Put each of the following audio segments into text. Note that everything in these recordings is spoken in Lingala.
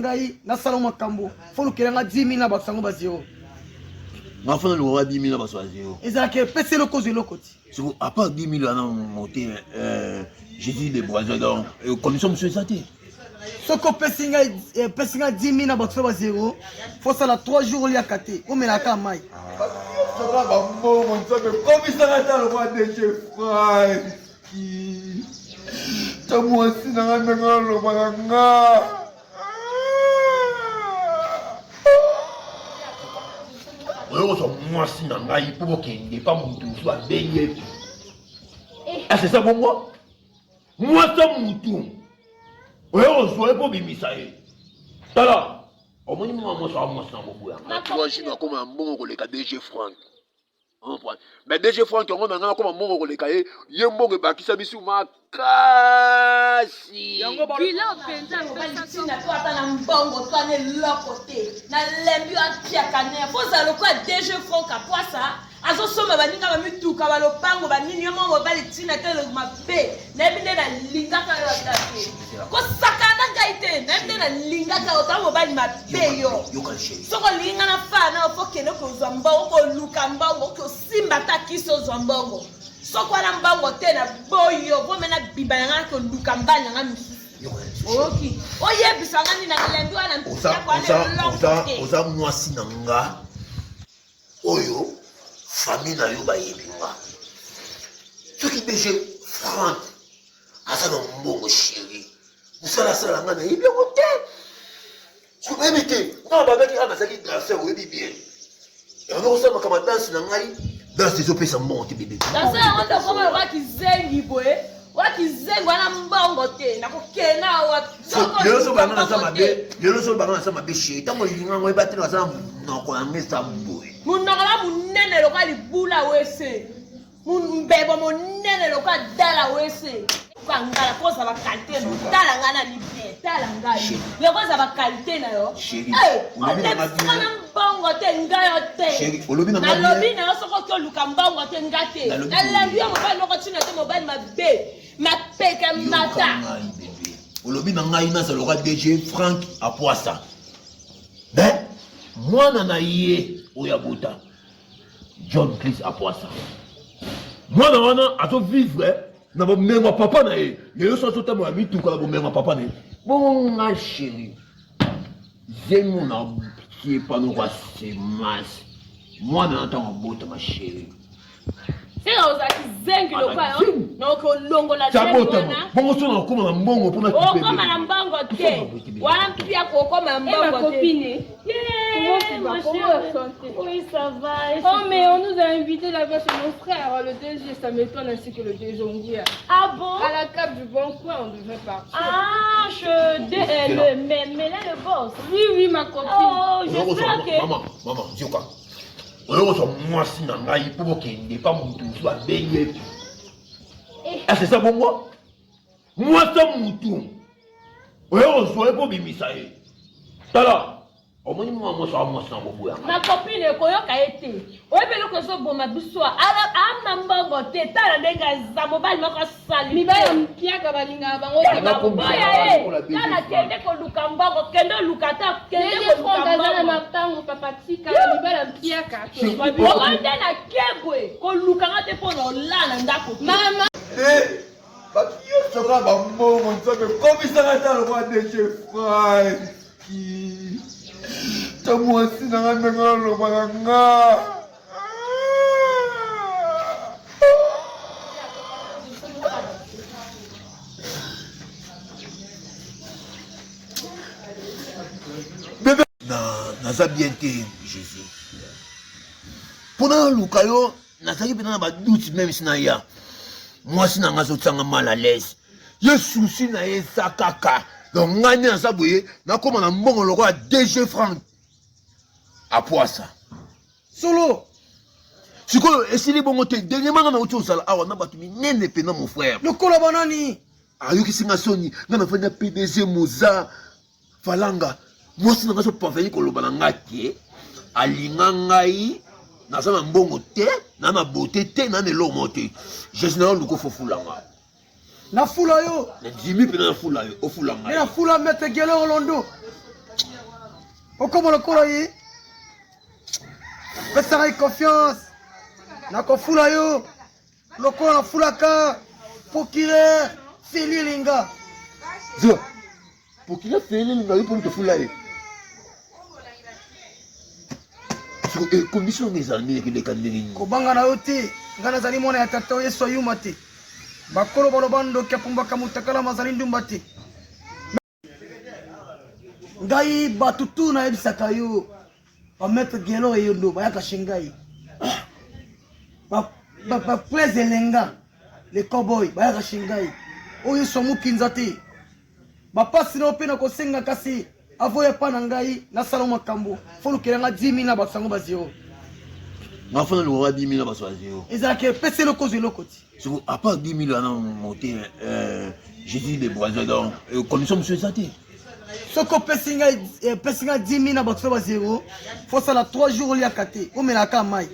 ngai na salon makambo faut que nga 10 000 na basango ba zéro ma fana le roi 10 000 na basango zéro ezalaki pese le cause le côté c'est à part 10 000 na monté j'ai dit les boisons donc commission monsieur Saté ce que pese nga 10 000 na basango ba zéro faut ça la 3 jours li akate o melaka mai ça va bon mon ça me commission na le roi de chef frère qui ta moi si na nga le balanga moi si nangai pour qu'il n'est pas mon tour soit baigné. Ah c'est ça pour moi. Moi ça mon tour. Ouais on soit pour bimisaï. Tala. Au moins moi ça moi ça beaucoup. Moi je suis comme un bon le DG Frank. Mais DG Frank on a comme un bon le cahier. Yembo ke bakisa bisu makasi. Bila penza ngobali tina to atana mbongo to ane lokote. Na lembi atia kane. Foza lokwa DG Frank apoisa. Azo soma baninga bamituka balopango banini yo mo bali tina tele mabe. Na binde na lingaka yo atake. Ko sakana gaite. Na binde na lingaka o tamo bali mabe yo. Soko linga na fa na ofokene ko zambongo ko luka mbongo ko simba takiso zambongo. Soko na mbongo te na boyo bo mena bibanga ko luka mbanya nga misi. Oki. Oye bisanga ni na lembi wana mpika kwa ne lokote. Oza mwasi nanga. Oyo famille na yo ba yebinga. Ce qui déjà Franck asa na mbongo chéri. Musala sala nga na yebi ko te. Tu m'aimes te. Non ba baki ana saki danser o yebi bien. Et on a kama danse na ngai. Danse des opé sa monte bébé. Danse on do koma wakizengi boye. Wakizengi wana mbongo te na kokena wa. Lelo so banga na sa mabe. Lelo so banga na sa mabe chéri. Tango linga ngoi batela sa noko na ngesa boye. Munokala munene loka libula wese. Mbebo munene loka dala wese. Kwa ngala koza ba qualité no dala ngana ni bien dala ngai. Le koza ba qualité na yo. Olobi na ngana mbongo te ngayo te. Chéri, olobi na ngana. Na lobi na soko ko luka mbongo te ngate. Na lembi yo mobile loko tina te mobile mabe. Ma peke mata. Olobi na ngai na saloka DG Frank Apoisa. Ben mwana na ye oyabota John Chris Apoisa mwana wana azo vivre na bo mengo papa na ye lelo so to tamo ami tuka bo mengo papa na ye bon nga chéri zemo na qui est pas no kwa semas mwana na tango bota ma chéri c'est oza kizengi loka yo na ko longo la jena bongo so na koma na mbongo pona kipe o koma na mbongo te wana pia ko koma na mbongo te copine. Oui, ça va. Oh, mais on nous a invités là-bas chez mon frère, le DG, ça m'étonne, ainsi que le DG Onguia. Ah bon? À la cape du bon coin, on devrait partir. Ah, mais là, le boss. Oui, ma copine. Oh, j'espère que... Maman, dis quoi? Moi, si nangai, pour qu'il n'est pas mon tour, soit baigné. Ah, c'est ça pour moi? Moi, ça mon tour. Oui, on soit pour bimisaï. Tala. Au moins, moi, ça beaucoup. Ma copine, koyoka ete. Oyebele ko so boma biso. Ama mbongo te. Tala ndenga za mobile moko sali. Miba ya mpiaka balinga bango. Tala kende ko luka mbongo, kende luka ta, kende ko luka mbongo. Kende matango papatika, miba ya mpiaka. Okande na kebwe, ko luka ngate pono lana ndako. Mama. Eh, papier sera ba mbongo, ça me commissaire à le roi de chef frère. Moi si na ngana lo balanga bébé na za bien te Jésus pona lukayo na saki pena ba doute même si na ya moi si na ngazo tsanga mal à l'aise ye souci na ye sakaka donc ngani na saboye na koma na mbongo loko ya DG Frank Apoisa solo sikoyo esili bongo te dernièrement na uti osala awa na bato minene pena mon frère lokola banani ayokisi nga soni nga na fandi ya PDG Moza Falanga mwasi na nga so parveni koloba na nga ke alinga ngai naza na mbongo te na na bote te na na eloko mo te jésus na yo luko fofulanga na fula yo na dimi pena na fula yo ofulanga na fula mete gele olondo okoma lokola ye pesaka ye confiance nakofula yo lokola nafulaka procureur feli elinga Zia, procureur feli elinga yo mpo motofula ye condition ezala ndenge eleka ndenge nini kobanga na yo te ngai nazali mwana ya tata oyo yesu ayuma te bakolo baloba ndoki apumbaka mutakala mazali ndumba te ngai bato tu nayebisaka yo bametre gelo eyo ndo bayaka she ngai baplaise elenga le cowboy bayaka she ngai oyo yesu amokinza te bapasi na yo mpe na kosenga kasi avoya pa na ngai nasala makambo folukelanga 10 000 na basango bazero nga fana lokoka 10 000 na baso ya zero ezalaki epesi eloko ozwa eloko ti siko à part 10 000 wana mote jésus de boiseau donc condition mosusu eza te soki opesi ngai 10 000 na bato bazero fosala 3 jours oliaka te omelaka mai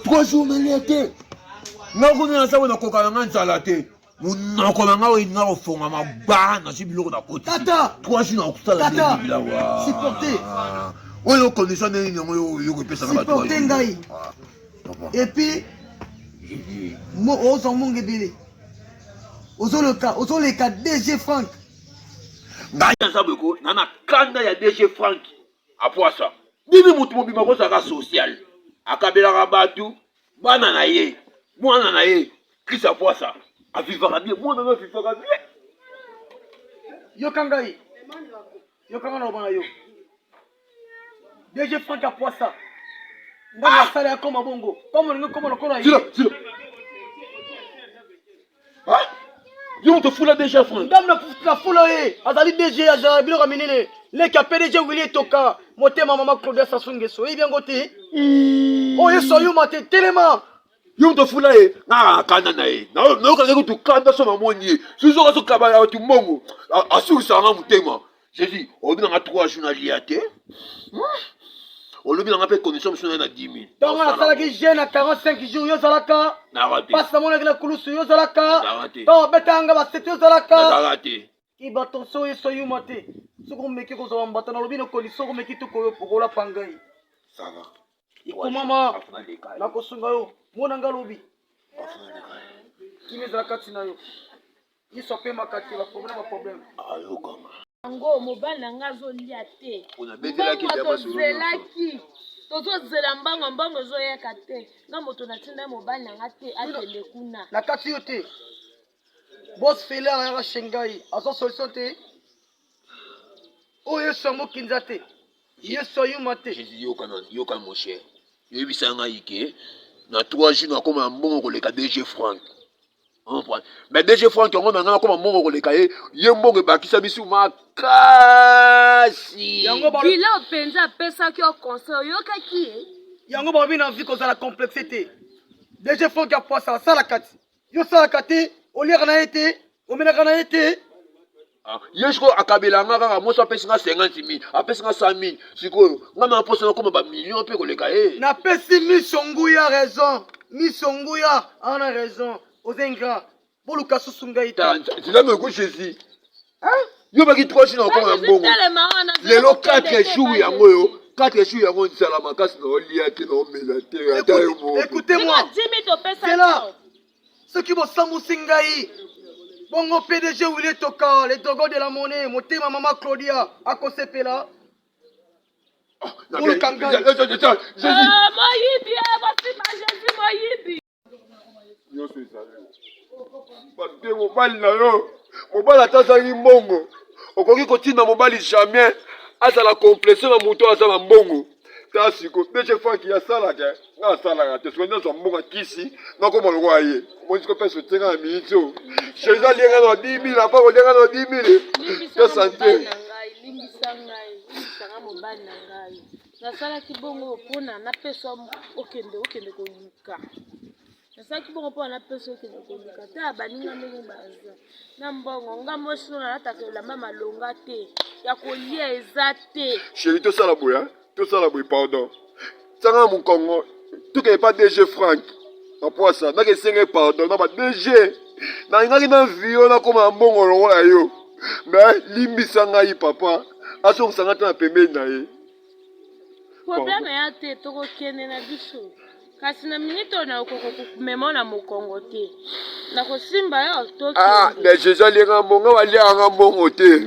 3 jours nalia te nga kuna na sango nakoka na nga nzala te monoko na nga oyo nga kofonga mabaa nasi biloko na koti tata 3 jours nakosala tata bila supporte oyo condition ndenge yango yo kopesaka bato supporte ngai epuis ozwa mbongo ebele ozoleka DG Frank ngai naza boyeko na na kanda ya DG Frank apwasa nini motu mobima kozalaka social akabelaka bato bana na ye mwana na ye Chris apwasa avivaka bien mwana na avivaka bien yoka ngai yokanga na lobana yo DG Frank apwasa ngai nasala ya koma bongo koma olingi koma lokola ye yo moto fula DG Frank ndam na fula ye azali DG azala biloko minene leki ya PDG wili etoka motema mama Claudia Sassou Nguesso oyebi yango te oyo yesu ayuma te telema yo moto fula ye nga akanda na ye nayokanaki kutu kanda so namoni ye susu azokaba ya batu mbongo asurisaka nga motema jésus olobi nanga 3 jours nalia te olobi nanga mpe condition mosusu naye na 10 000 ntongo nasalaki jeune na 45 jours yo ozalaka pasi namonaki na kulusu yo ozalaka ntongo betanga basete yo ozalaka kibatonso oyo yesu ayuma te soki omeki kozala mbata nalobi na condition omeki tukokolapa ngai ikomama nakosunga yo mona nga lobi kini ezala kati na yo yesu apemaka te baproblème yango mobali na nga azolia te mbongo tozelaki tozozela mbongo ezoyaka te nga moto natinda mobali na nga te akende kuna na kati yo te bos feler ayaka shengai azwa solution te oyo yesu amokinza te yesu ayuma te yoka mon cher yoyebisa ngai ke na 3 jours nakoma na mbongo koleka DG Frank mais DG Frank yango na ngai nakoma mbongo koleka ye mbongo ebakisa biso makasi bila mpenza apesaki yo conseil oyokaki ye yango babi na vie kozala complexe te DG Frank apwasa asalaka te yo osalaka te oliaka na ye te omenaka na ye te ye sikoyo akabelanga kaka mwasi apesi nga 50 000 apesi nga 100 000 sikoyo nga na mposa nakoma bamillion mpe koleka ye napesi miso nguya raison miso nguya ana raison ozenga boluka susu ngai ta nzilami eko jésus yo baki 3 jours nakoma na mbongo lelo 4 jours yango yo 4 jours yango nzala makasi na olia te na omela te ata yo moko écoutez-moi soki bosambusi ngai bongo PDG wili etoka le dogo de la monnaie motema mama Claudia akosepela moyibi akosima jésus moyibi nyonso ezali bate mobali na yo mobali ata azali mbongo okoki kotinda mobali jamais azala complexe na moto aza na mbongo ta siko DG Frank asalaka nga asalaka te soki nyonso mbongo akisi nakoma lokola ye omoni siko mpe sotenga na miniti o jésus alienga na 10 000 apa kolienga na 10 000 to sante limbisanga mobali na ngai nasalaki bongo mpona napesa okende koluka nasalaki bongo mpona napesa okende koluka te baninga ndenge baza na mbongo nga mosino nalataka elamba malonga te ya kolia eza te chéri tosala boye pardon ntianga mokongo tokeye pa DG Frank apwasa nakesenge pardon na ba DG nalingaki na vio nakoma na mbongo longola yo Mais limbisa ngai papa. Azongisa ta na pembeni na ye. Problème ya te tokokende na biso. Kasi na minute ona okomema na mokongo te. Na kosimba yo tokende. Ah, mais je jali nga mbongo wali anga mbongo te.